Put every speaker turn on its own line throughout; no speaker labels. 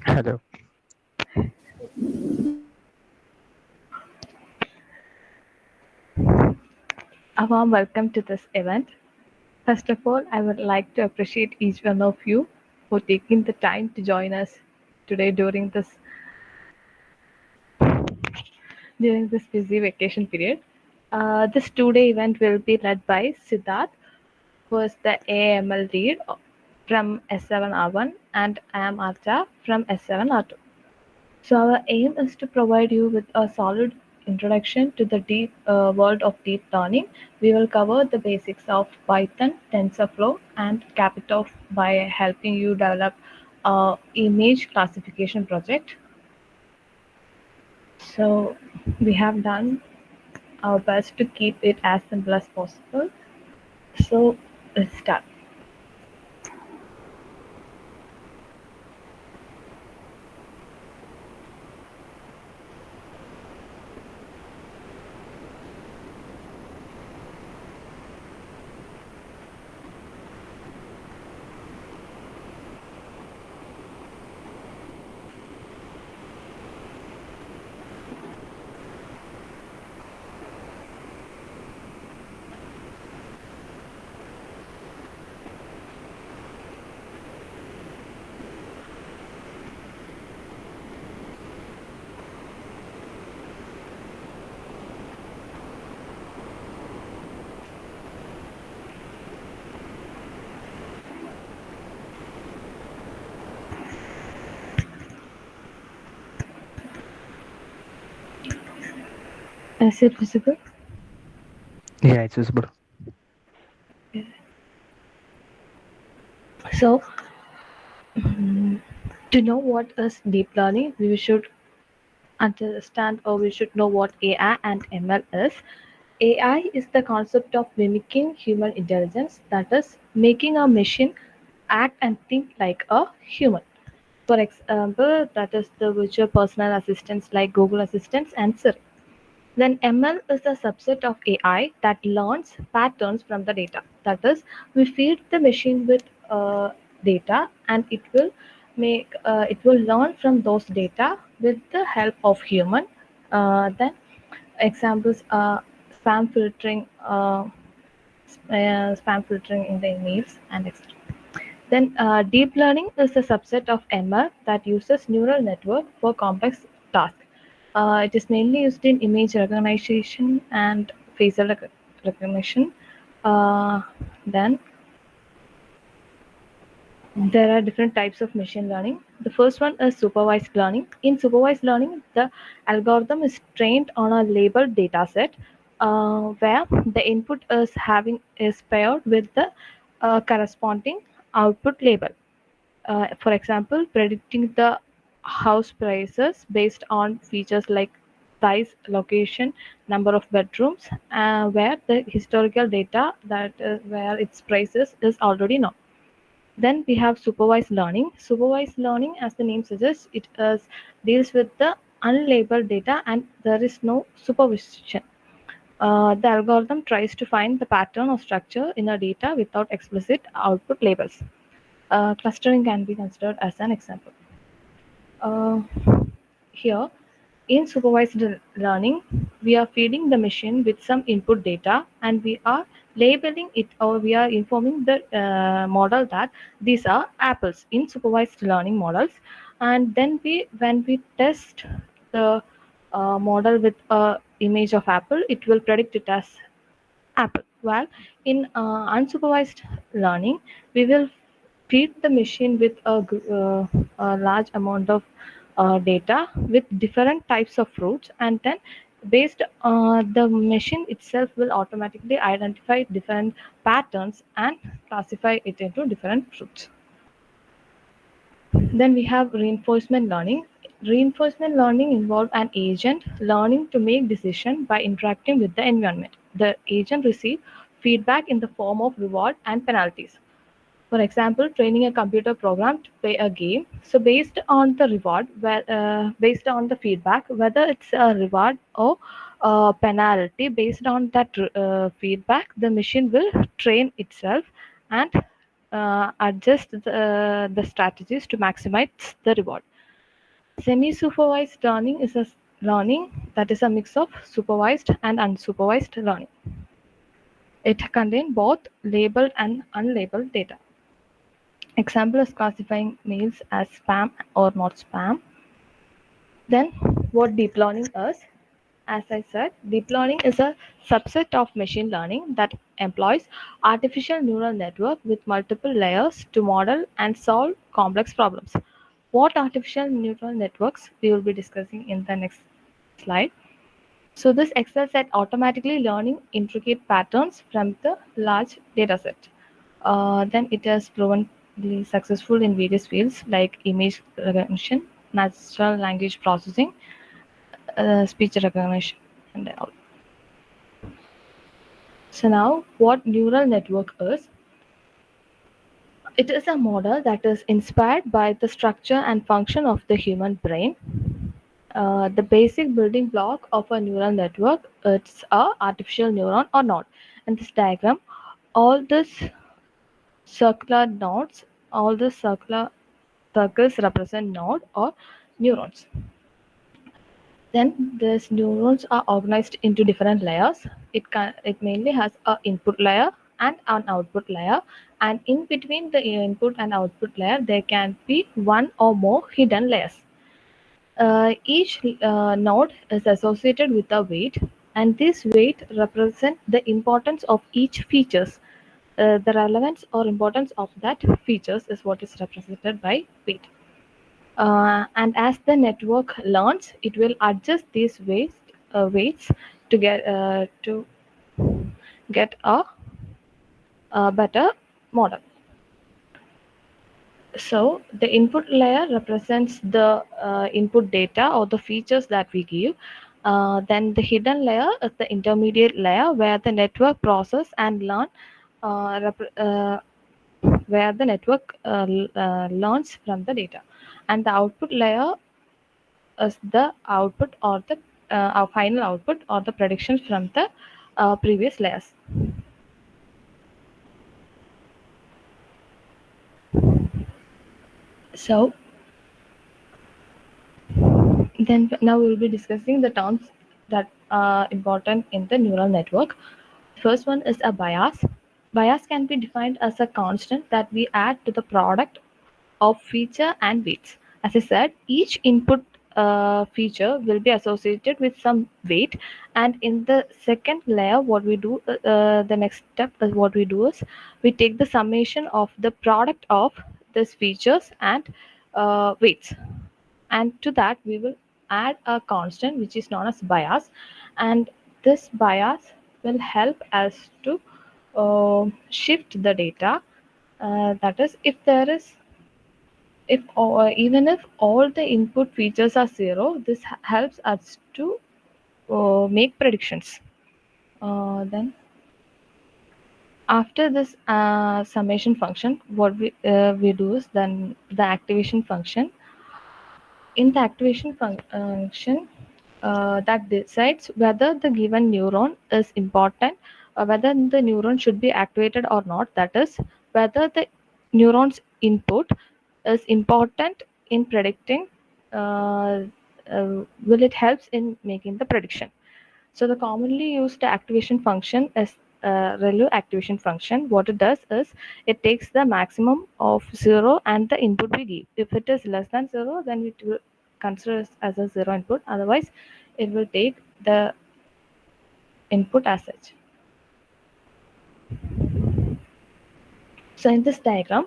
Hello.
A warm welcome to this event. First of all, I would like to appreciate each one of you for taking the time to join us today during this busy vacation period. This two-day event will be led by Siddharth, who is the AML lead from S7R1, and I am Archa from S7R2. So our aim is to provide you with a solid introduction to the deep world of deep learning. We will cover the basics of Python, TensorFlow, and Capitov by helping you develop a image classification project. So we have done our best to keep it as simple as possible. So let's start. Is it visible?
Yeah, it's visible.
So to know what is deep learning, we should understand or we should know what AI and ML is. AI is the concept of mimicking human intelligence, that is, making a machine act and think like a human. For example, that is the virtual personal assistants like Google Assistants and Siri. Then ML is a subset of AI that learns patterns from the data. That is, we feed the machine with data, and it will learn from those data with the help of human. Then examples are spam filtering, spam filtering in the emails, and etc. Then deep learning is a subset of ML that uses neural network for complex tasks. It is mainly used in image recognition and facial recognition. Uh, then there are different types of machine learning. The first one is supervised learning. In supervised learning, the algorithm is trained on a labeled data set where the input is paired with the corresponding output label. For example, predicting the house prices based on features like size, location, number of bedrooms, where the historical data that where its prices is already known. Then we have supervised learning. Supervised learning, as the name suggests, deals with the unlabeled data and there is no supervision. The algorithm tries to find the pattern or structure in a data without explicit output labels. Clustering can be considered as an example. Uh, Here, in supervised learning, we are feeding the machine with some input data and we are labeling it, or we are informing the model that these are apples in supervised learning models. And then when we test the model with a image of apple, it will predict it as apple. While in unsupervised learning, we will feed the machine with a large amount of data with different types of fruits, and then based the machine itself will automatically identify different patterns and classify it into different fruits. Then we have reinforcement learning. Reinforcement learning involves an agent learning to make decisions by interacting with the environment. The agent receives feedback in the form of reward and penalties. For example, training a computer program to play a game. So based on the based on the feedback, whether it's a reward or a penalty, based on that feedback, the machine will train itself and adjust the strategies to maximize the reward. Semi-supervised learning is a learning that is a mix of supervised and unsupervised learning. It contains both labeled and unlabeled data. Example is classifying mails as spam or not spam. Then, what deep learning is? As I said, deep learning is a subset of machine learning that employs artificial neural network with multiple layers to model and solve complex problems. What artificial neural networks we will be discussing in the next slide. So this excels at automatically learning intricate patterns from the large dataset. Then it has proven successful in various fields like image recognition, natural language processing, speech recognition, and all. So now, what neural network is? It is a model that is inspired by the structure and function of the human brain. The basic building block of a neural network it's a artificial neuron or not. In this diagram, all these circular nodes, all the circular circles represent node or neurons. Then these neurons are organized into different layers. It mainly has a input layer and an output layer, and in between the input and output layer there can be one or more hidden layers. Each node is associated with a weight, and this weight represents the importance of each features. The relevance or importance of that features is what is represented by weight. And as the network learns, it will adjust these weights to get a better model. So the input layer represents the input data or the features that we give. Then the hidden layer is the intermediate layer where the network process and learn, where the network learns from the data, and the output layer is the output or the our final output or the predictions from the previous layers. So then now we will be discussing the terms that are important in the neural network. First one is a bias. Bias can be defined as a constant that we add to the product of feature and weights. As I said, each input feature will be associated with some weight, and in the second layer, what we do, the next step is what we do is we take the summation of the product of these features and weights, and to that we will add a constant which is known as bias, and this bias will help us to shift the data. That is, if there is if even if all the input features are zero, this helps us to make predictions. Then after this summation function, what we do is then the activation function. In the activation function, that decides whether the given neuron is important, whether the neuron should be activated or not. That is, whether the neuron's input is important in predicting, uh, will it helps in making the prediction. So the commonly used activation function is ReLU activation function. What it does is it takes the maximum of zero and the input we give. If it is less than zero, then it will consider it as a zero input. Otherwise, it will take the input as such. So in this diagram,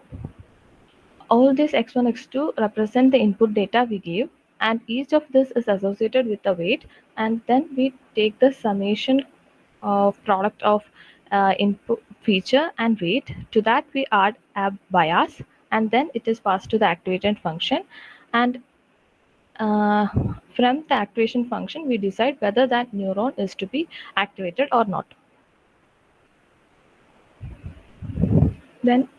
all these x1, x2 represent the input data we give, and each of this is associated with a weight, and then we take the summation of product of input feature and weight. To that we add a bias, and then it is passed to the activation function, and uh, from the activation function we decide whether that neuron is to be activated or not. Then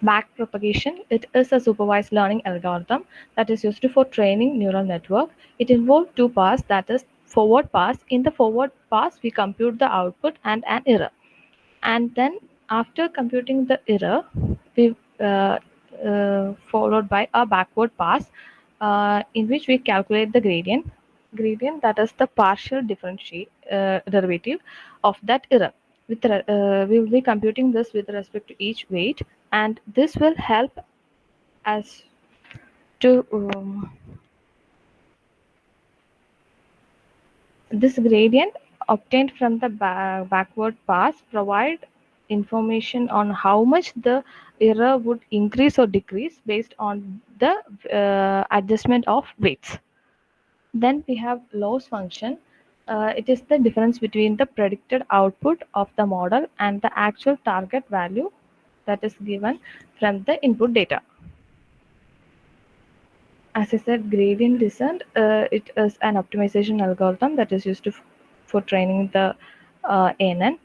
backpropagation, it is a supervised learning algorithm that is used for training neural network. It involves two paths, that is forward pass. In the forward pass, we compute the output and an error. And then after computing the error, we followed by a backward pass. in which we calculate the gradient that is the partial derivative of that error. We will be computing this with respect to each weight, and this will help us to this gradient obtained from the backward pass provide information on how much the error would increase or decrease based on the adjustment of weights. Then we have loss function. It is the difference between the predicted output of the model and the actual target value that is given from the input data. As I said, gradient descent, it is an optimization algorithm that is used for training the ANN.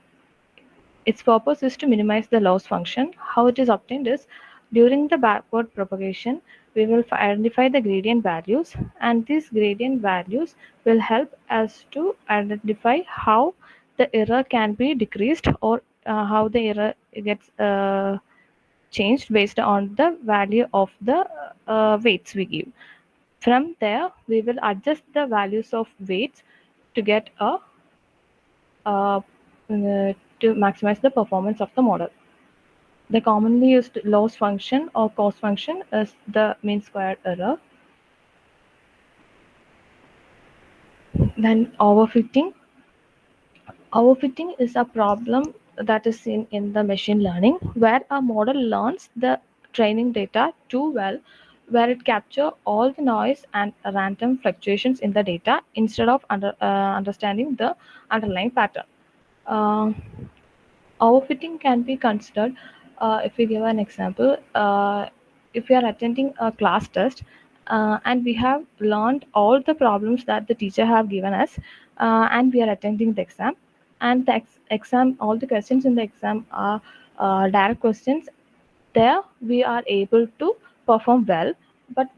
Its purpose is to minimize the loss function. How it is obtained is during the backward propagation, we will identify the gradient values, and these gradient values will help us to identify how the error can be decreased, or how the error gets changed based on the value of the weights we give. From there, we will adjust the values of weights to get uh, to maximize the performance of the model. The commonly used loss function or cost function is the mean squared error. Then overfitting. Overfitting is a problem that is seen in the machine learning where a model learns the training data too well, where it captures all the noise and random fluctuations in the data instead of understanding the underlying pattern. Uh, Overfitting can be considered, if we give an example, if we are attending a class test, and we have learned all the problems that the teacher have given us, and we are attending the exam, and the exam, all the questions in the exam are direct questions. There we are able to perform well, but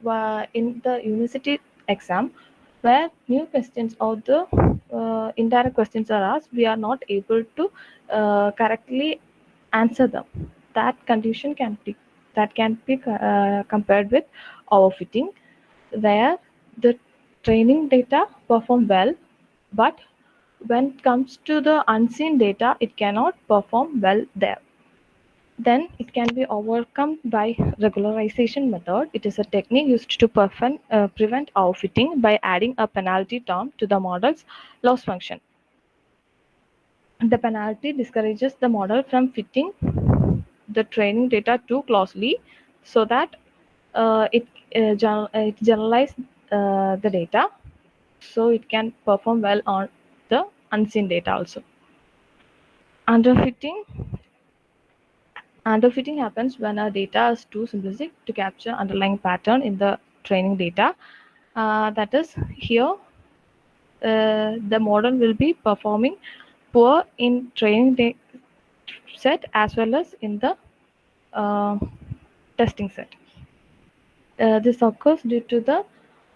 in the university exam, where new questions or the indirect questions are asked, we are not able to correctly answer them. That condition can be compared with overfitting, where the training data perform well, but when it comes to the unseen data, it cannot perform well there. Then it can be overcome by regularization method. It is a technique used to prevent outfitting by adding a penalty term to the model's loss function. The penalty discourages the model from fitting the training data too closely, so that it generalizes the data, so it can perform well on the unseen data also. Underfitting Underfitting happens when our data is too simplistic to capture underlying pattern in the training data. That is, here the model will be performing poor in training set as well as in the uh, testing set. This occurs due to the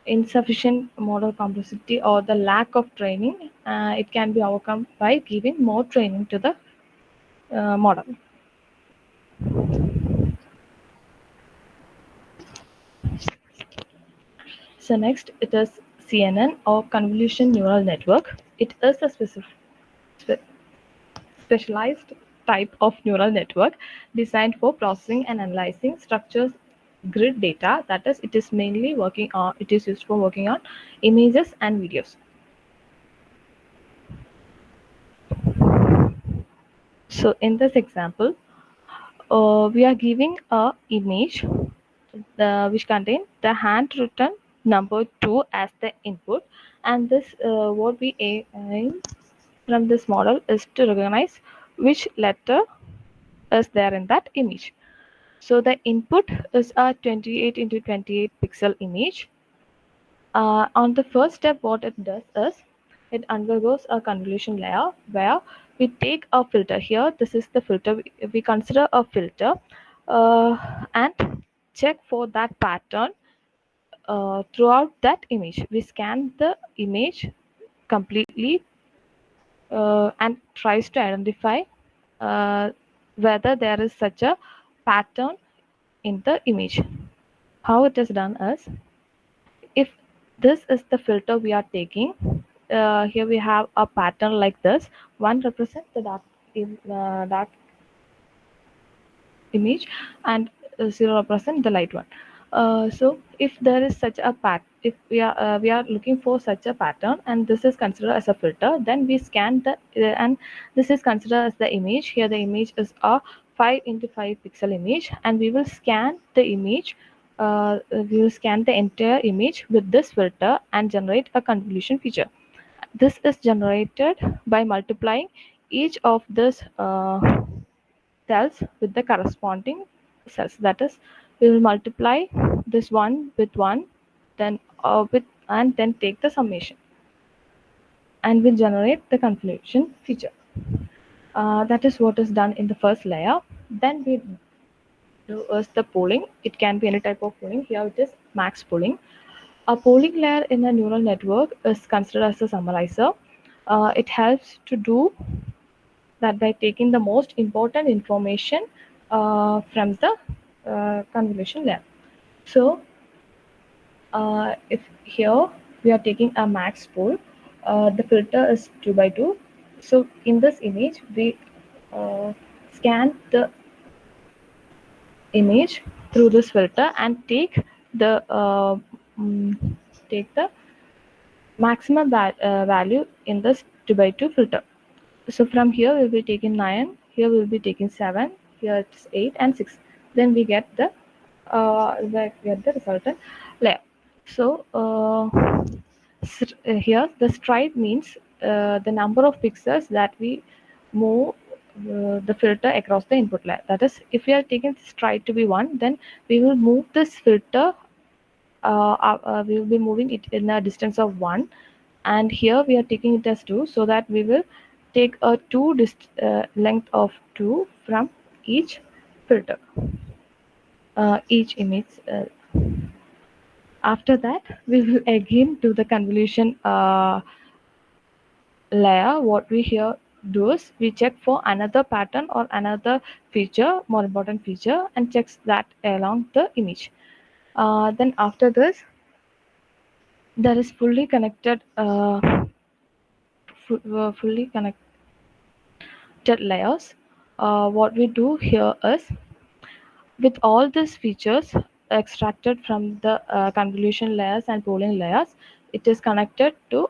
insufficient model complexity or the lack of training. It can be overcome by giving more training to the model. So next it is CNN or convolution neural network. It is a spe- specialized type of neural network designed for processing and analyzing structures grid data. That is, it is used for working on images and videos. So in this example, we are giving a image which contain the handwritten number 2 as the input, and this what we aim from this model is to recognize which letter is there in that image. So the input is a 28 into 28 pixel image. On the first step, what it does is it undergoes a convolution layer where we take a filter. Here, this is the filter. We consider a filter and check for that pattern throughout that image. We scan the image completely and tries to identify uh, whether there is such a pattern in the image. How it is done is If this is the filter we are taking, here we have a pattern like this. One represents the dark image, and 0 represent the light one. So if there is such a if we are looking for such a pattern, and this is considered as a filter, then we scan the and this is considered as the image. Here the image is a 5 into 5 pixel image, and we will scan the image. We will scan the entire image with this filter and generate a convolution feature. This is generated by multiplying each of this cells with the corresponding cells. That is, we will multiply this one with one, then with and then take the summation, and will generate the convolution feature. That is what is done in the first layer. Then we do is the pooling. It can be any type of pooling. Here it is max pooling. A pooling layer in a neural network is considered as a summarizer. It helps to do that by taking the most important information from the convolution layer. So if here we are taking a max pool, the filter is 2 by 2. So in this image, we scan the image through this filter and the mm, take the maximum value in this 2 by 2 filter. So from here we'll be taking 9, here we'll be taking 7, here it's 8 and 6. Then we get the resultant layer. So here the stride means the number of pixels that we move the filter across the input layer. That is, if we are taking stride to be 1, then we will move this filter, we will be moving it in a distance of 1, and here we are taking it as 2, so that we will take a 2 length of 2 from each filter, each image. After that, we will again do the convolution layer. What we here do is we check for another pattern or another feature, more important feature, and checks that along the image. Then after this, there is fully connected layers. What we do here is, with all these features extracted from the convolution layers and pooling layers, it is connected to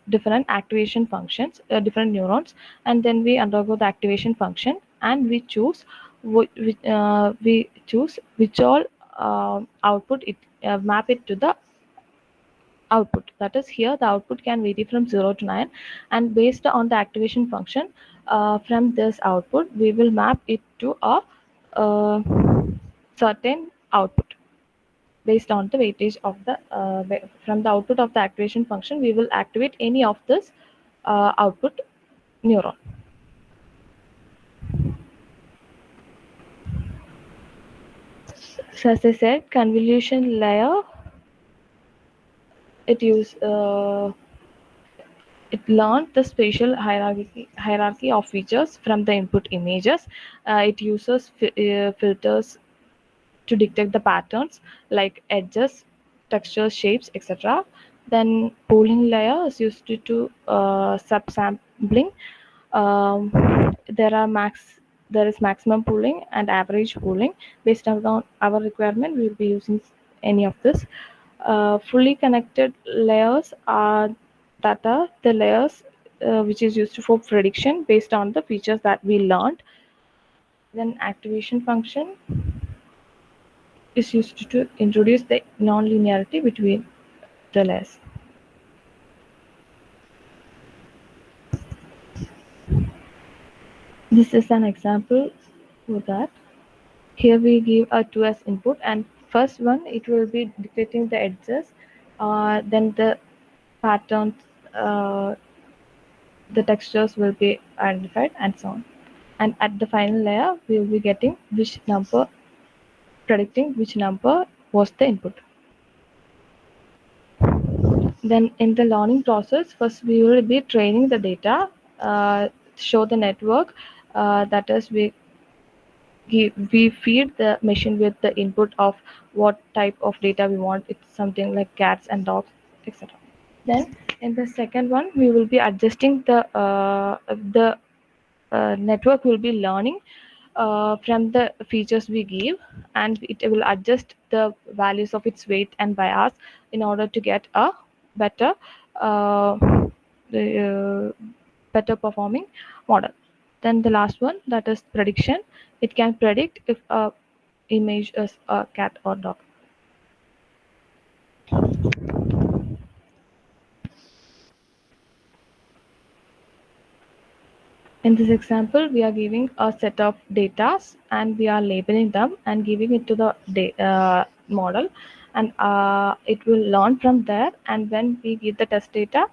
different activation functions, different neurons, and then we undergo the activation function, and we choose which all output it map it to the output. That is, here the output can vary from 0 to 9, and based on the activation function, from this output we will map it to a uh, certain output. Based on the weightage of the from the output of the activation function, we will activate any of this output neuron. So as I said, convolution layer, it use it learned the spatial hierarchy of features from the input images. It uses filters to detect the patterns like edges, textures, shapes, etc. Then pooling layer is used to subsampling. There is maximum pooling and average pooling. Based on our requirement, we will be using any of this. Fully connected layers are the layers which is used for prediction based on the features that we learned. Then activation function is used to introduce the non-linearity between the layers. This is an example for that. Here we give a 2 as input, and first one it will be detecting the edges, then the patterns, the textures will be identified, and so on. And at the final layer, we will be getting which number, predicting which number was the input. Then in the learning process, first we will be training the data, show the network, that is we feed the machine with the input of what type of data we want. It's something like cats and dogs, etc. Then in the second one, we will be adjusting the network will be learning from the features we give, and it will adjust the values of its weight and bias in order to get a better uh, the, better performing model. Then the last one, that is prediction. It can predict if a image is a cat or dog. In this example, we are giving a set of data and we are labeling them and giving it to the model, and it will learn from there. And when we give the test data,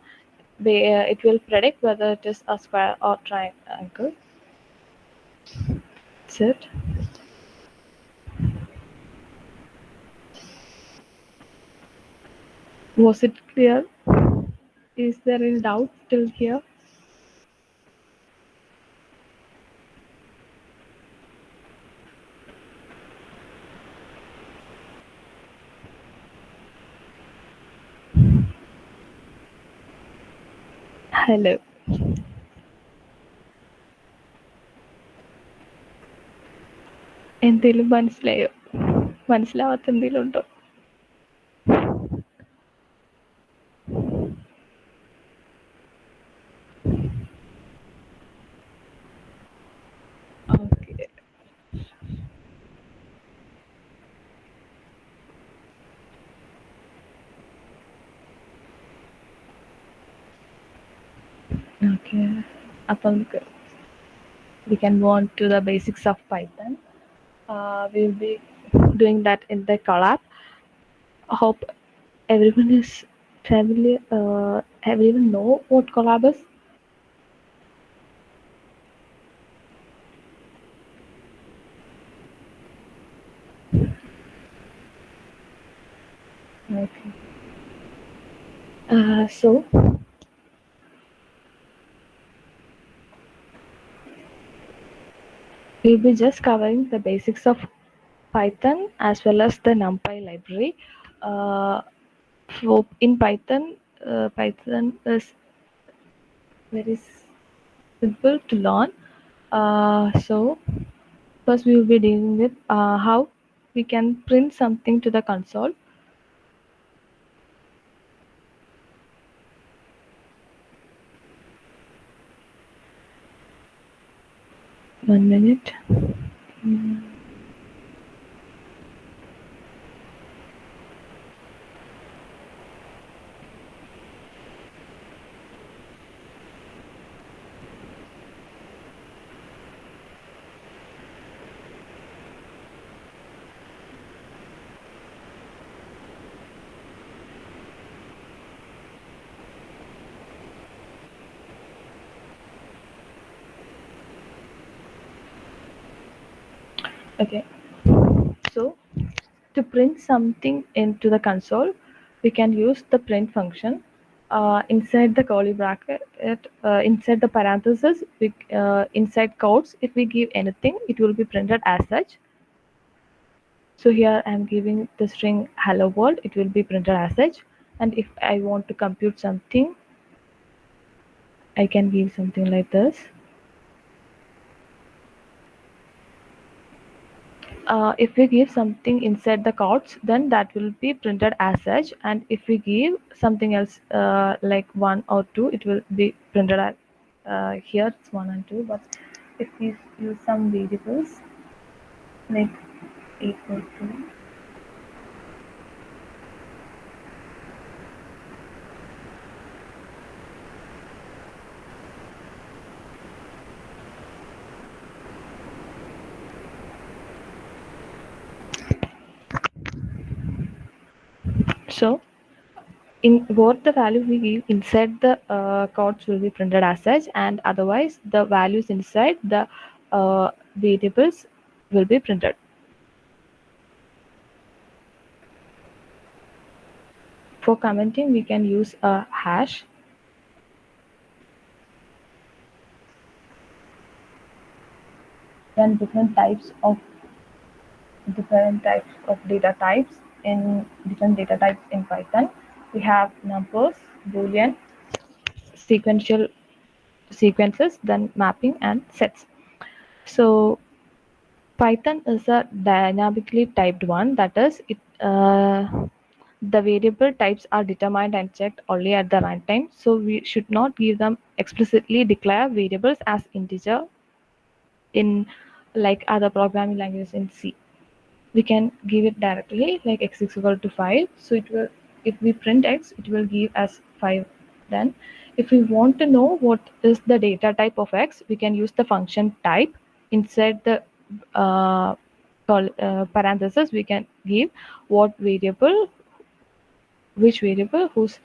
it will predict whether it is a square or triangle. That's it. Was it clear? Is there any doubt still here? Hello. എന്തെങ്കിലും മനസ്സിലായോ? മനസ്സിലാവാത്ത എന്തെങ്കിലും ഉണ്ടോ? Okay. Okay. അപ്പം നമുക്ക് we can move on to the basics of Python. We'll be doing that in the collab. Hope everyone is familiar. Everyone know what collab is? Okay. So we'll be just covering the basics of Python as well as the NumPy library. Uh, in Python, Python is very simple to learn. So first we will be dealing with how we can print something to the console. One minute. Mm. Okay. So to print something into the console, we can use the print function. Inside the curly bracket, inside the parentheses, inside quotes, if we give anything, it will be printed as such. So here I am giving the string hello world, it will be printed as such. And if I want to compute something, I can give something like this. If we give something inside the quotes, then that will be printed as such. And if we give something else like 1 or 2, it will be printed as here it's 1 and 2. But if we use some variables like equal to, so in both the value we give inside the quotes will be printed as such, and otherwise the values inside the variables will be printed. For commenting, we can use a hash. then different types of data types in different data types in Python. We have numbers, boolean, sequential sequences, then mapping and sets. So Python is a dynamically typed one. That is, the variable types are determined and checked only at the runtime. So we should not give them explicitly declare variables as integer in like other programming languages in C. We can give it directly like x is equal to 5. So it will, if we print x, it will give as 5. Then if we want to know what is the data type of x, we can use the function type. Inside the parenthesis, we can give what variable, which variable whose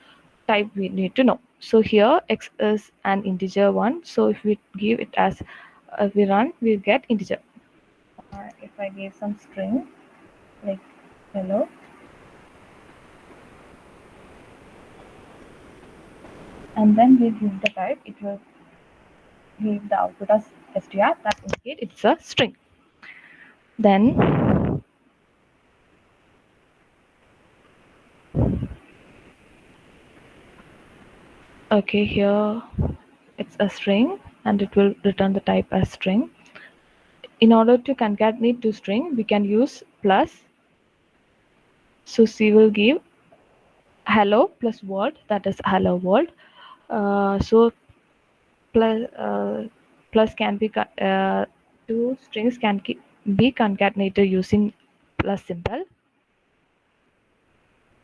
type we need to know. So here x is an integer one. So if we give it as we run, we get integer. If I give some string like hello, and then we give the type, it will give the output as str, that indicate it's a string. Then okay, here it's a string and it will return the type as string. In order to concatenate to string, we can use plus. So C will give hello plus world, that is hello world. So plus plus can be two strings can be concatenated using plus symbol.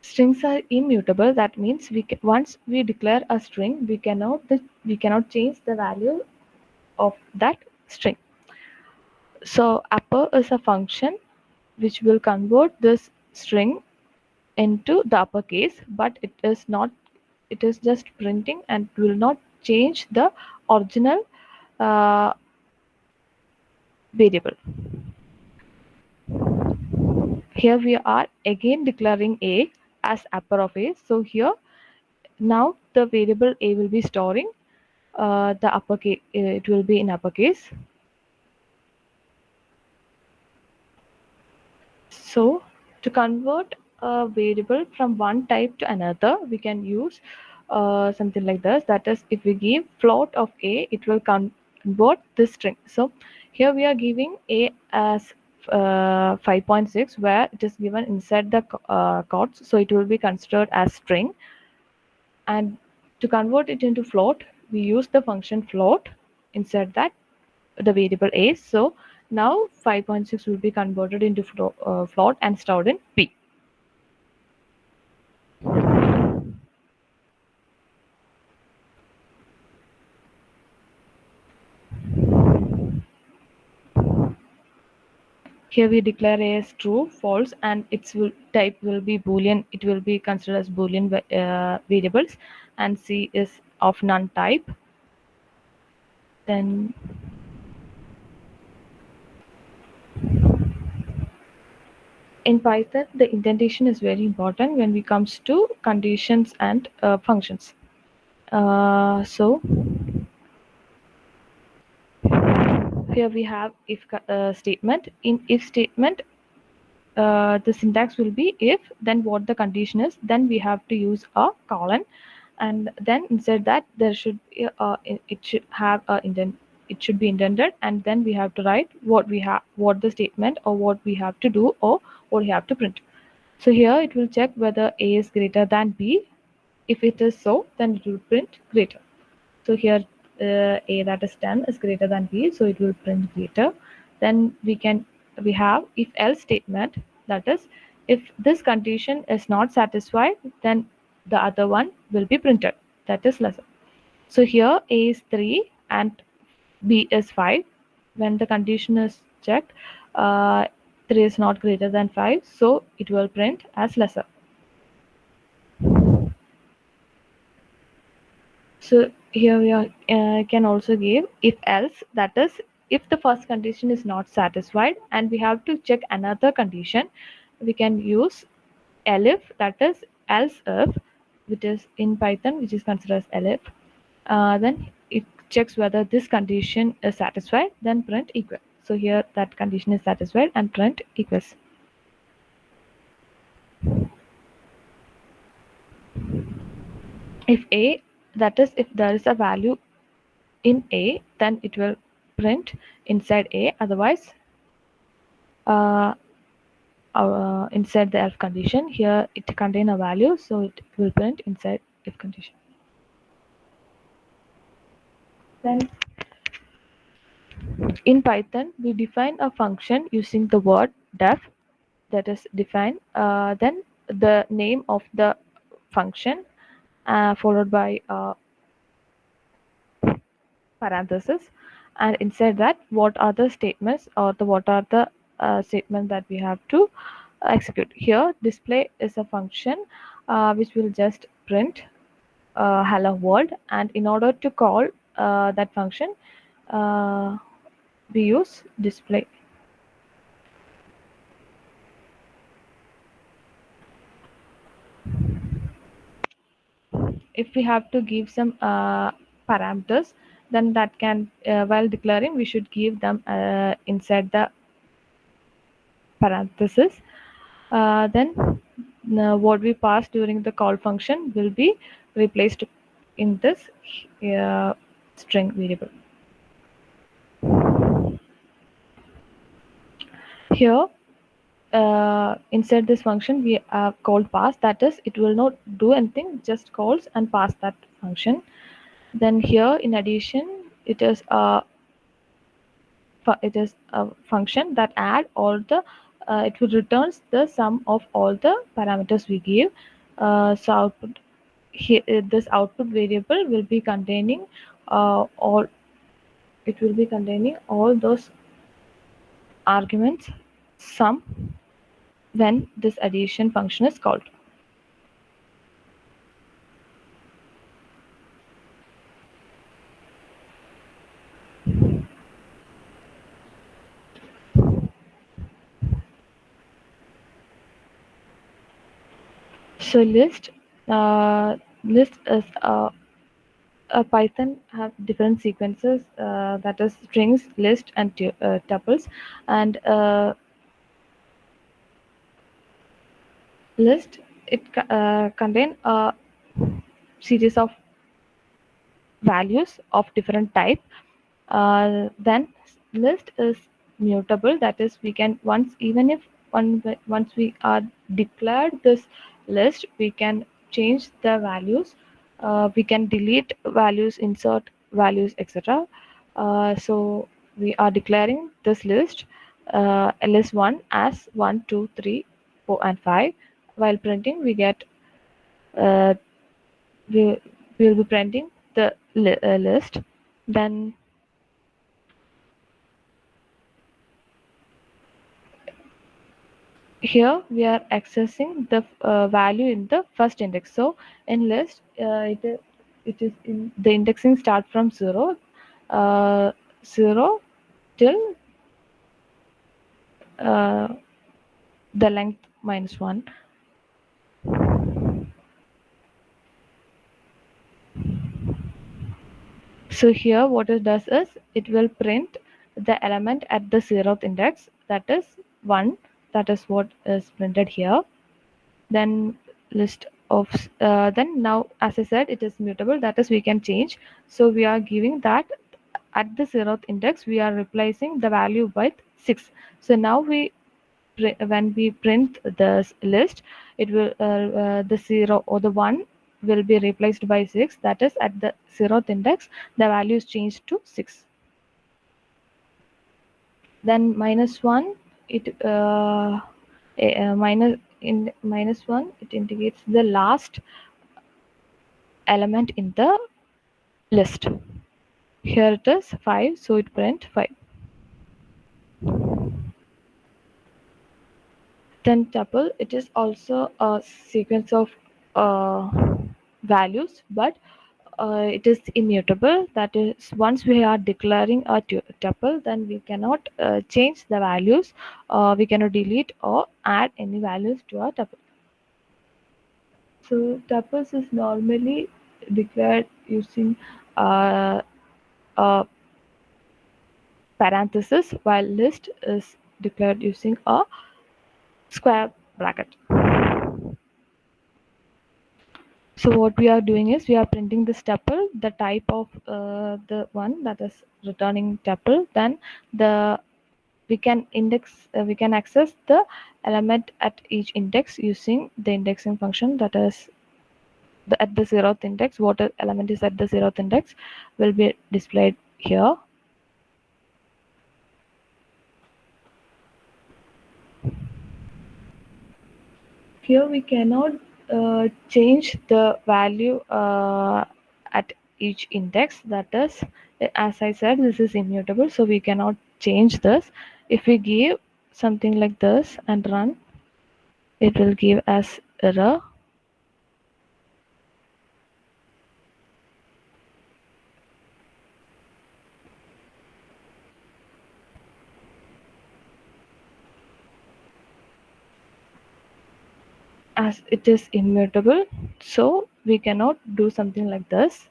Strings are immutable. That means once we declare a string, we cannot change the value of that string. So upper is a function which will convert this string into the uppercase, but it is not. It is just printing and will not change the original uh, variable. Here we are again declaring a as upper of a. So here now the variable a will be storing the uppercase. It will be in uppercase. So to convert a variable from one type to another, we can use something like this. That is, if we give float of a, it will convert this string. So here we are giving a as 5.6, where it is given inside the quotes. So it will be considered as string. And to convert it into float, we use the function float inside that the variable a. So now 5.6 will be converted into float and stored in p. Here we declare a as true, false, and its type will be boolean. It will be considered as boolean variables, and c is of none type. Then in Python, the indentation is very important when it comes to conditions and functions. So here we have if statement. In if statement, the syntax will be if, then what the condition is, then we have to use a colon, and then inside that there should be it should have a indent. It should be indented, and then we have to write what the statement or what we have to do or what we have to print. So here it will check whether a is greater than b. If it is so, then it will print greater. So here a, that is 10, is greater than b, so it will print greater. Then we have if else statement, that is, if this condition is not satisfied, then the other one will be printed, that is lesser. So here a is 3 and b is 5. When the condition is checked, 3 is not greater than 5, so it will print as lesser. So here we are, can also give if else, that is, if the first condition is not satisfied and we have to check another condition, we can use elif, that is else if, which is in Python, which is considered as elif. Then it checks whether this condition is satisfied, then print equal. So here that condition is satisfied and print equals. If a, that is if there is a value in a, then it will print inside a, otherwise uh, inside the else condition. Here it contain a value, so it will print inside if condition. Then in Python, we define a function using the word def, that is define, then the name of the function, followed by parenthesis, and inside that what are the statements, or the what are the statements that we have to execute. Here display is a function which will just print hello world, and in order to call that function, uh, we use display. If we have to give some parameters, then that can, while declaring, we should give them inside the parenthesis. Then what we pass during the call function will be replaced in this uh, string variable. Here inside this function we have called pass, that is it will not do anything, just calls and pass that function. Then here in addition, it is a function that add all the, it will returns the sum of all the parameters we give. So output here, this output variable will be containing all, it will be containing all those arguments sum when this addition function is called. So list is a Python have different sequences, that is strings, list, and tuples. And list, it contain a series of values of different type. Then list is mutable, that is we can once, even if once we are declared this list, we can change the values, we can delete values, insert values, etc. So we are declaring this list, ls1 as 1 2 3 4 and 5. While printing we get, uh, we will be printing the list. Then here we are accessing the value in the first index. So in list, it is in the indexing start from 0, uh, 0 till uh, the length minus 1. So here what it does is it will print the element at the 0th index, that is 1. That is what is printed here. Then list of, then now as I said, it is mutable, that is we can change. So we are giving that at the 0th index we are replacing the value with 6. So now when we print this list, it will, the 0 or the 1 will be replaced by 6, that is at the 0th index the value is changed to 6. Then minus 1, it minus in minus 1, it indicates the last element in the list. Here it is 5, so it print 5. Then tuple, it is also a sequence of uh, values, but it is immutable. That is, once we are declaring a tuple, then we cannot change the values. We cannot delete or add any values to our tuple. So tuples is normally declared using uh, a parenthesis, while list is declared using a square bracket. So what we are doing is we are printing this tuple, the type of the one that is returning tuple. Then the we can access the element at each index using the indexing function, that is at the 0th index. What element is at the 0th index will be displayed here. Here we cannot change the value at each index, that is, as I said, this is immutable, so we cannot change this. If we give something like this and run, it will give us error. As it is immutable, so we cannot do something like this.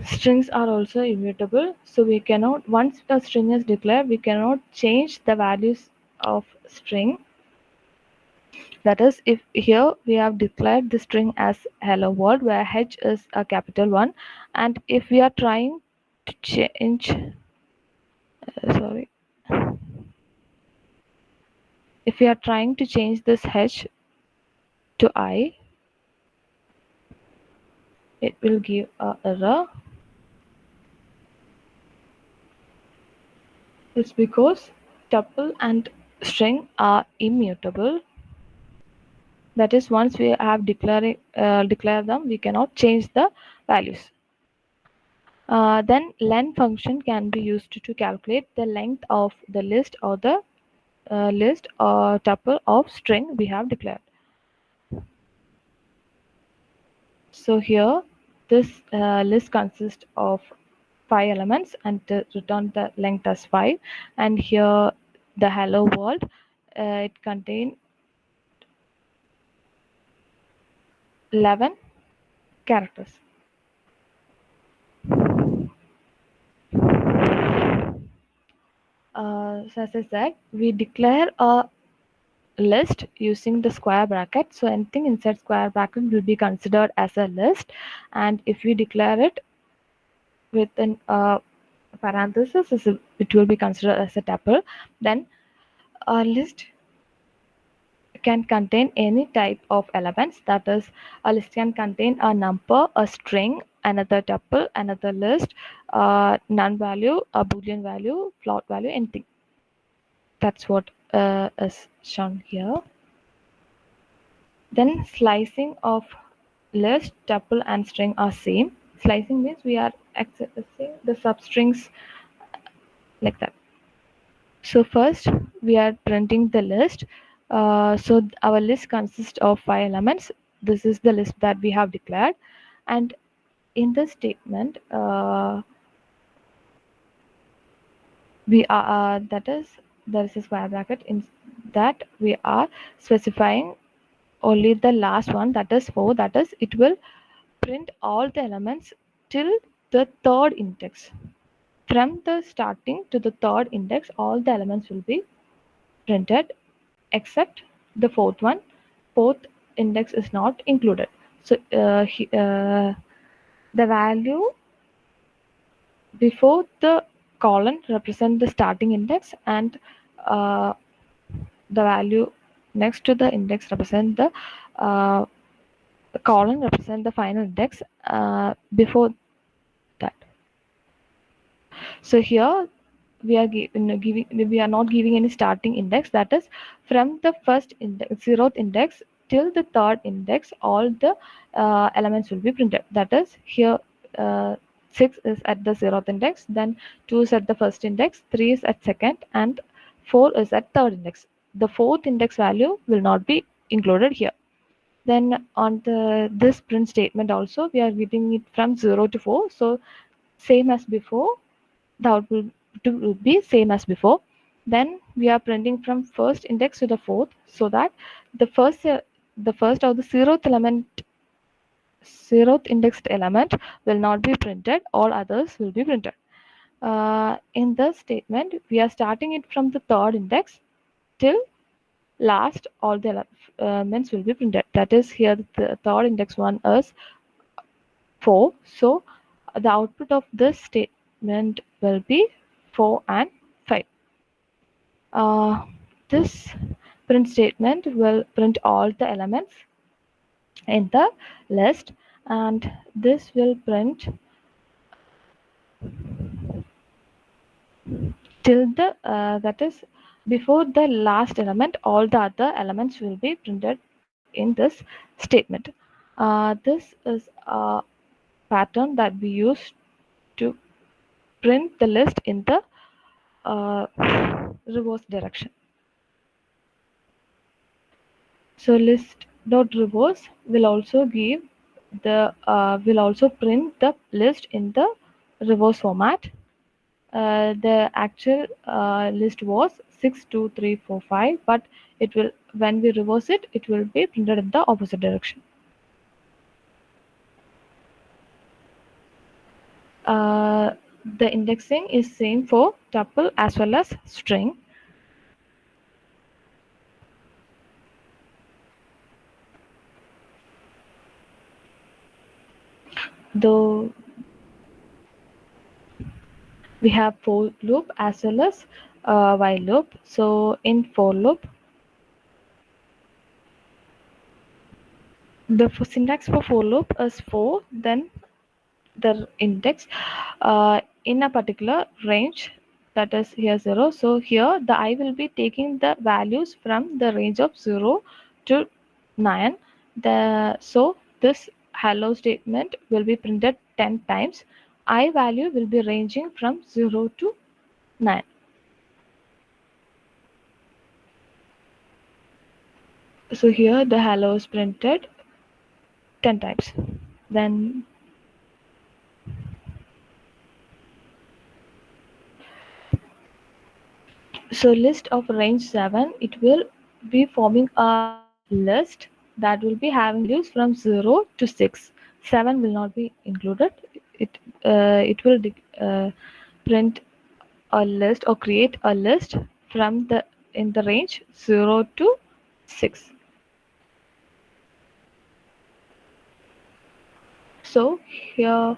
Strings are also immutable, so we cannot, once a string is declared, we cannot change the values of string. That is, if here we have declared the string as hello world, where h is a capital one, and if we are trying to change, sorry, if we are trying to change this h to I, it will give a error. It's because tuple and string are immutable. That is, once we have declared them, we cannot change the values. Then len function can be used to calculate the length of the list or the list or tuple of string we have declared. So here this list consists of 5 elements and return the length as 5, and here the hello world, it contains 11 characters. So as I said, we declare a list using the square bracket, so anything inside square bracket will be considered as a list, and if we declare it with an parenthesis, it will be considered as a tuple. Then a list can contain any type of elements, that is, a list can contain a number, a string, another tuple, another list, none value, a boolean value, float value, anything. That's what is shown here. Then slicing of list, tuple and string are same. Slicing means we are accessing the substrings like that. So first we are printing the list. So our list consists of 5 elements. This is the list that we have declared, and in this statement we are that is, there is a square bracket in that we are specifying only the last one, that is 4, that is, it will print all the elements till the third index. From the starting to the third index, all the elements will be printed except the fourth one. Fourth index is not included. So the value before the colon represent the starting index, and uh, the value next to the index represent the colon represent the final index before that. So here we are not giving any starting index, that is, from the first index, 0th index till the third index, all the elements will be printed. That is, here 6 is at the 0th index, then 2 is at the first index, 3 is at second, and 4 is at third index. The fourth index value will not be included here. Then on the this print statement also, we are giving it from 0 to 4, so same as before, the output will be same as before. Then we are printing from first index to the fourth, so that the first or the 0th element zeroth indexed element will not be printed, all others will be printed. In this statement, we are starting it from the third index till last, all the elements will be printed. That is, here the third index one is 4. So the output of this statement will be 4 and 5. Uh, this print statement will print all the elements in the list, and this will print till the that is before the last element, all the other elements will be printed in this statement. This is a pattern that we use to print the list in the uh, reverse direction. So list dot reverse will also give the will also print the list in the reverse format. The actual list was 62345, but it will, when we reverse it, it will be printed in the opposite direction. Uh, the indexing is same for tuple as well as string. Though we have for loop as well as while loop. So in for loop, the syntax for loop is for, then the index in a particular range, that is here 0. So here the I will be taking the values from the range of 0 to 9. So this hello statement will be printed 10 times. I value will be ranging from 0 to 9. So here the hello is printed 10 times. Then so list of range 7, it will be forming a list that will be having values from 0 to 6. 7 will not be included. It will print a list or create a list from the in the range 0 to 6. So here,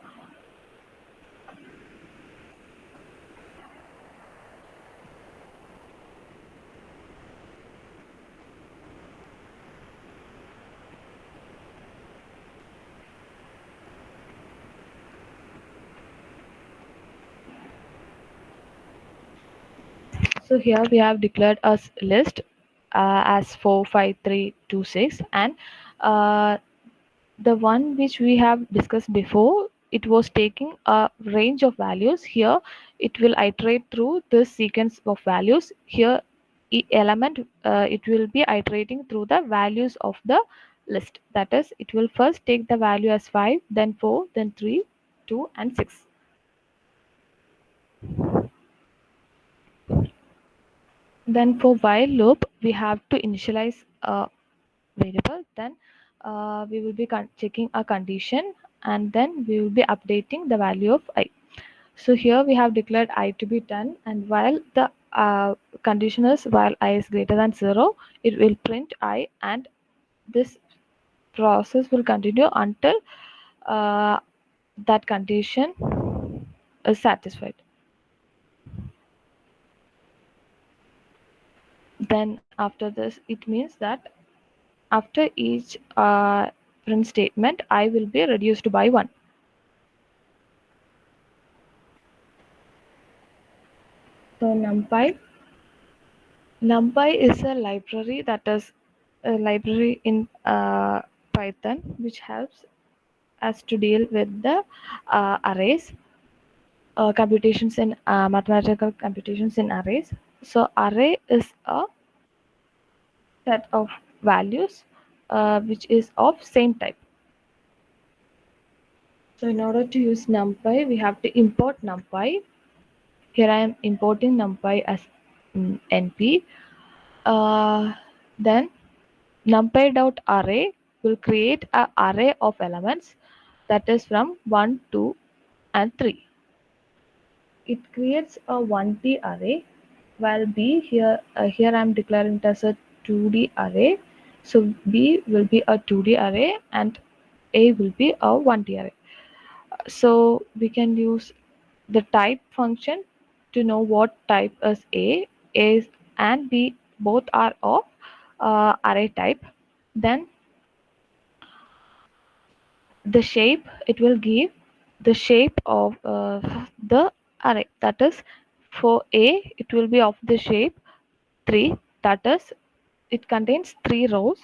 so here we have declared a list as 45326, and uh, the one which we have discussed before, it was taking a range of values. Here it will iterate through this sequence of values. Here element, it will be iterating through the values of the list. That is, it will first take the value as 5, then 4, then 3, 2 and 6. Then for while loop, we have to initialize a variable, then we will be checking a condition, and then we will be updating the value of I. So here we have declared I to be 10, and while the condition is while I is greater than 0, it will print I, and this process will continue until uh, that condition is satisfied. Then after this, it means that after each print statement, I will be reduced by 1. So NumPy is a library, that is a library in Python, which helps us to deal with the arrays, computations in mathematical computations in arrays. So array is a set of values which is of same type. So in order to use NumPy, we have to import NumPy. Here I am importing NumPy as NP. Then NumPy.array. will create an array of elements that is from 1, 2, and 3. It creates a 1D array, while B here I am declaring it as a 2D array. So B will be a 2D array and A will be a 1D array. So we can use the type function to know what type is A. A and B both are of array type. Then the shape, it will give the shape of the array, that is for A it will be of the shape 3, that is it contains 3 rows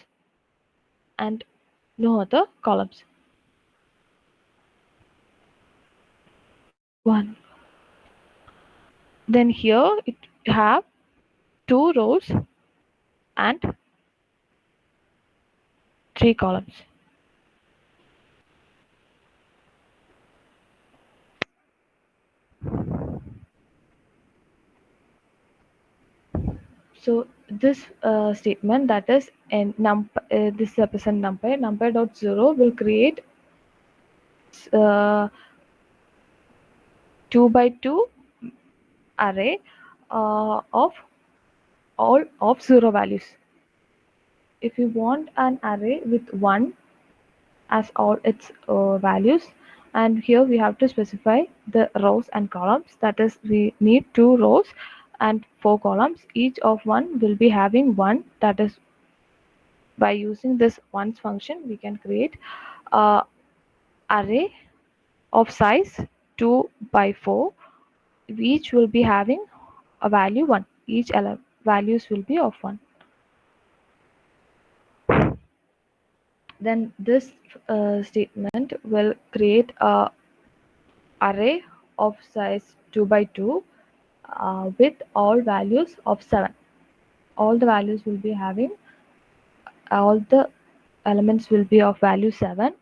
and no other columns. 1. Then here it have 2 rows and 3 columns. So this statement, that is this represent numpy dot 0 will create 2 by 2 array of all of 0 values. If you want an array with 1 as all its values, and here we have to specify the rows and columns, that is we need 2 rows and 4 columns, each of one will be having 1, that is by using this once function we can create a array of size 2 by 4, each will be having a value 1, each values will be of 1. Then this statement will create a array of size 2 by 2 with all values of 7. All the values will be having, all the elements will be of value 7,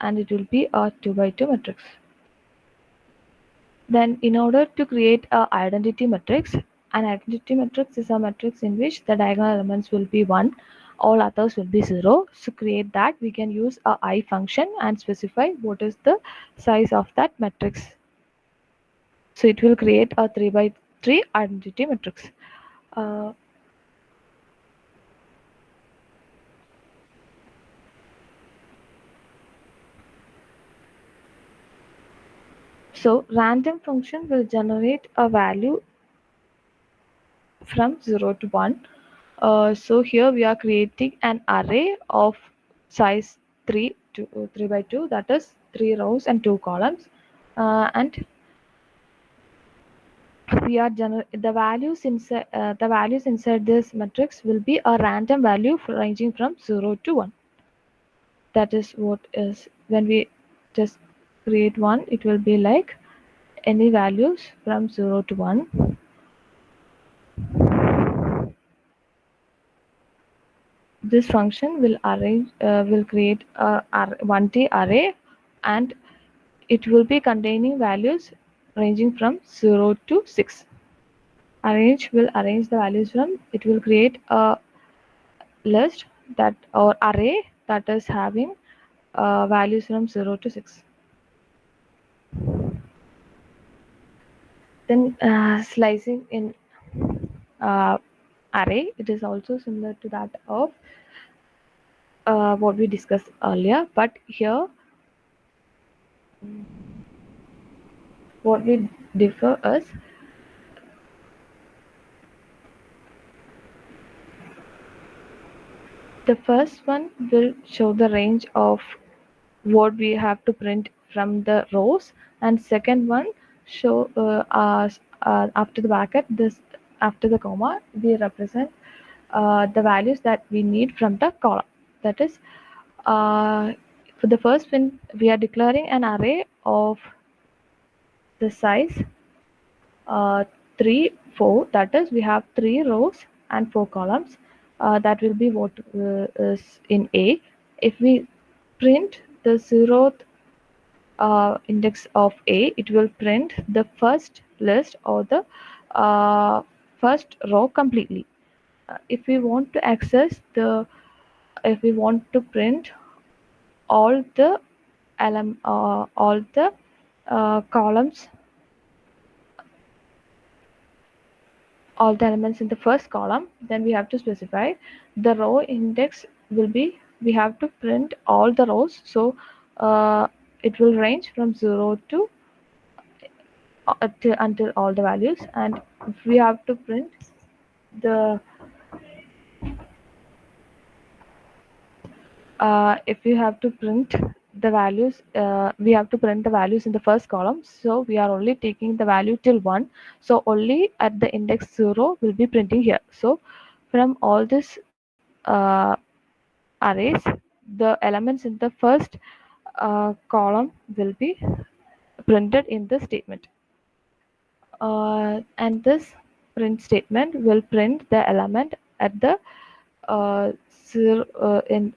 and it will be a 2 by 2 matrix. Then in order to create a identity matrix, an identity matrix is a matrix in which the diagonal elements will be 1, all others will be 0. To create that we can use a I function and specify what is the size of that matrix. So it will create a 3 by 3 identity matrix. Uh, so random function will generate a value from 0 to 1. So here we are creating an array of size 3 to 3 by 2, that is 3 rows and 2 columns, and we are the values inside this matrix will be a random value ranging from 0 to 1. That is what is, when we just create one, it will be like any values from 0 to 1. This function will create a 1D array, and it will be containing values ranging from 0 to 6. Arrange will arrange the values from, it will create a list that, or array that is having values from 0 to 6. Then slicing in uh, array, it is also similar to that of what we discussed earlier, but here what we differ is the first one will show the range of what we have to print from the rows, and second one show after the bracket, this after the comma we represent the values that we need from the column. That is, for the first one we are declaring an array of the size 3 4, that is we have 3 rows and 4 columns, that will be what is in A. If we print the 0th index of A, it will print the first list or the first row completely. If we want to access the if we want to print all the all the columns, all the elements in the first column, then we have to specify the row index will be, we have to print all the rows. So it will range from 0 to until all the values. And if we have to print the if we have to print the values, we have to print the values in the first column, so we are only taking the value till 1, so only at the index 0 will be printing here. So from all this arrays, the elements in the first column will be printed in the statement, and this print statement will print the element at the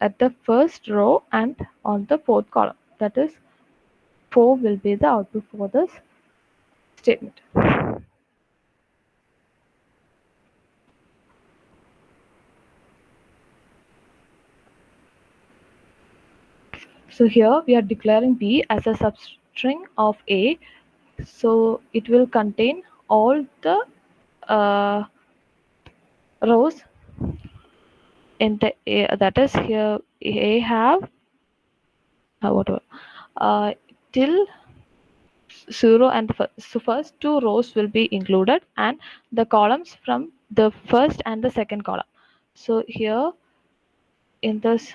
at the first row and on the fourth column. That is, 4 will be the output for this statement. So here we are declaring B as a substring of A. So it will contain all the uh, rows in the A, that is here A have whatever uh, till 0 and so first two rows will be included, and the columns from the first and the second column. So here in this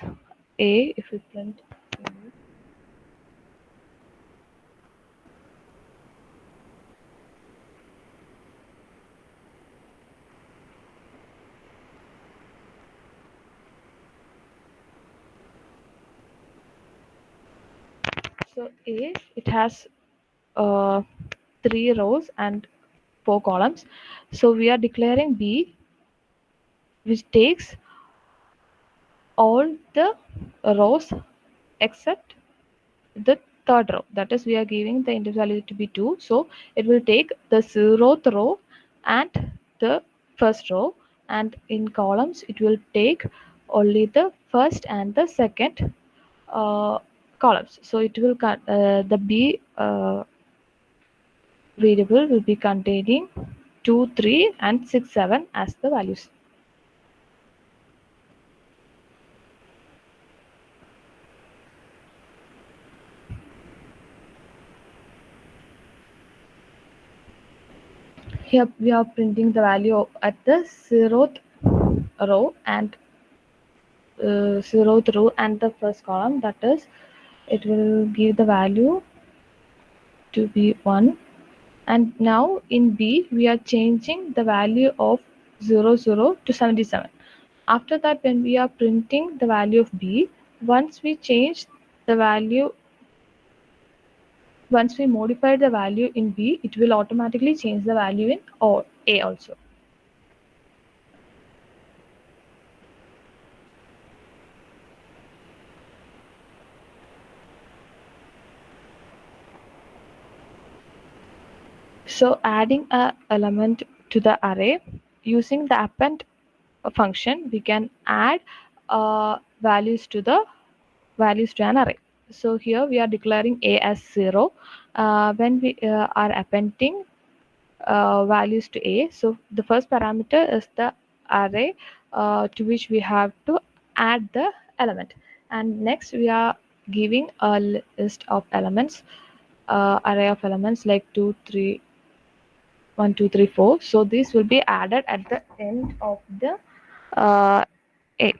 A, if we print, so A, it has uh, 3 rows and 4 columns. So we are declaring B, which takes all the rows except the third row. That is, we are giving the index value to be 2. So it will take the 0th row and the first row, and in columns it will take only the first and the second uh, columns. So it will the B variable will be containing 2, 3 and 6, 7 as the values. Here we are printing the value at the 0th row and 0th row and the first column. That is, it will give the value to be 1. And now in B we are changing the value of 00 to 77. After that, when we are printing the value of B, once we change the value, once we modify the value in B, it will automatically change the value in A also. So adding a element to the array using the append function, we can add values to the values to an array. So here we are declaring A as 0 when we are appending values to A. So the first parameter is the array to which we have to add the element, and next we are giving a list of elements, array of elements like 2, 3, 1, 2, 3, 4. So this will be added at the end of the A.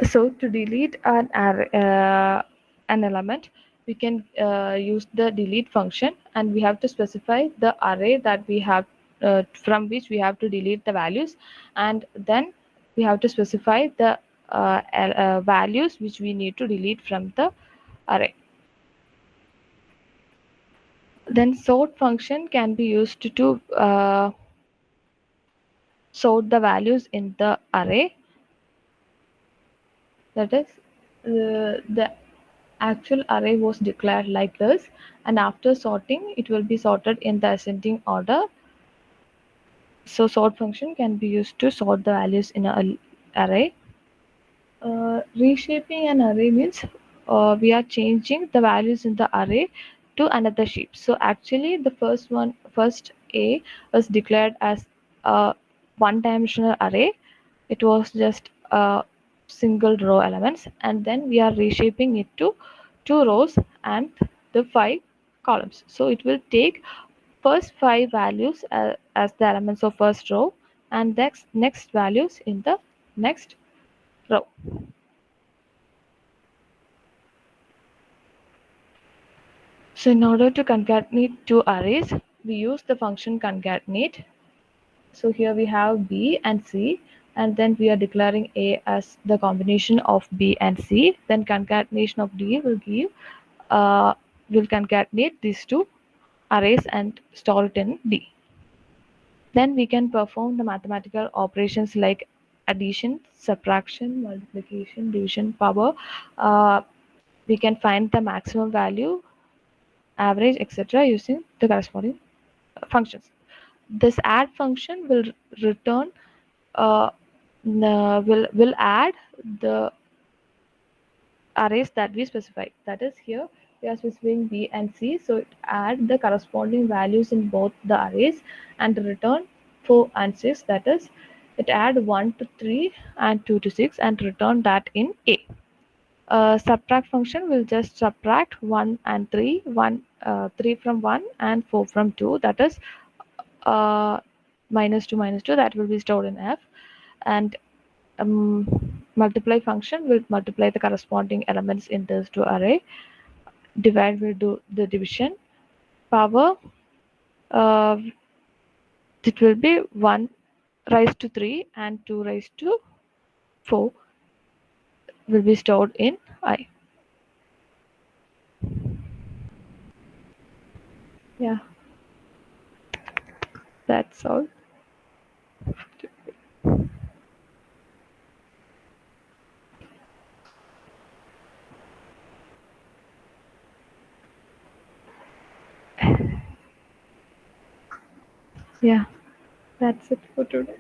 So to delete an element, we can use the delete function, and we have to specify the array that we have from which we have to delete the values, and then we have to specify the values which we need to delete from the array. Then sort function can be used to sort the values in the array. That is, the actual array was declared like this, and after sorting it will be sorted in the ascending order. So sort function can be used to sort the values in an array. Reshaping an array means we are changing the values in the array to another shape. So actually the first A was declared as a one-dimensional array. It was just a single row elements, and then we are reshaping it to two rows and the five columns. So it will take first five values as the elements of first row, and next values in the next row. So in order to concatenate two arrays, we use the function concatenate. So here we have B and C, and then we are declaring A as the combination of B and C. Then concatenation of D uh, will concatenate these two arrays and store it in D. Then we can perform the mathematical operations like addition, subtraction, multiplication, division, power. Uh, we can find the maximum value, average, etc. using the corresponding functions. This add function will return uh, will add the arrays that we specify. That is, here we are specifying B and C, so it add the corresponding values in both the arrays and return 4 and 6. That is, it add 1 to 3 and 2 to 6 and return that in A. Subtract function will just subtract 1 and 3, 3 from 1 and 4 from 2. That is, uh, minus 2 that will be stored in F, and multiply function will multiply the corresponding elements in this two array. Divide will do the division. Power, uh, it will be 1 raised to 3 and 2 raised to 4 will be stored in I. Yeah, that's all. Yeah, that's it for today.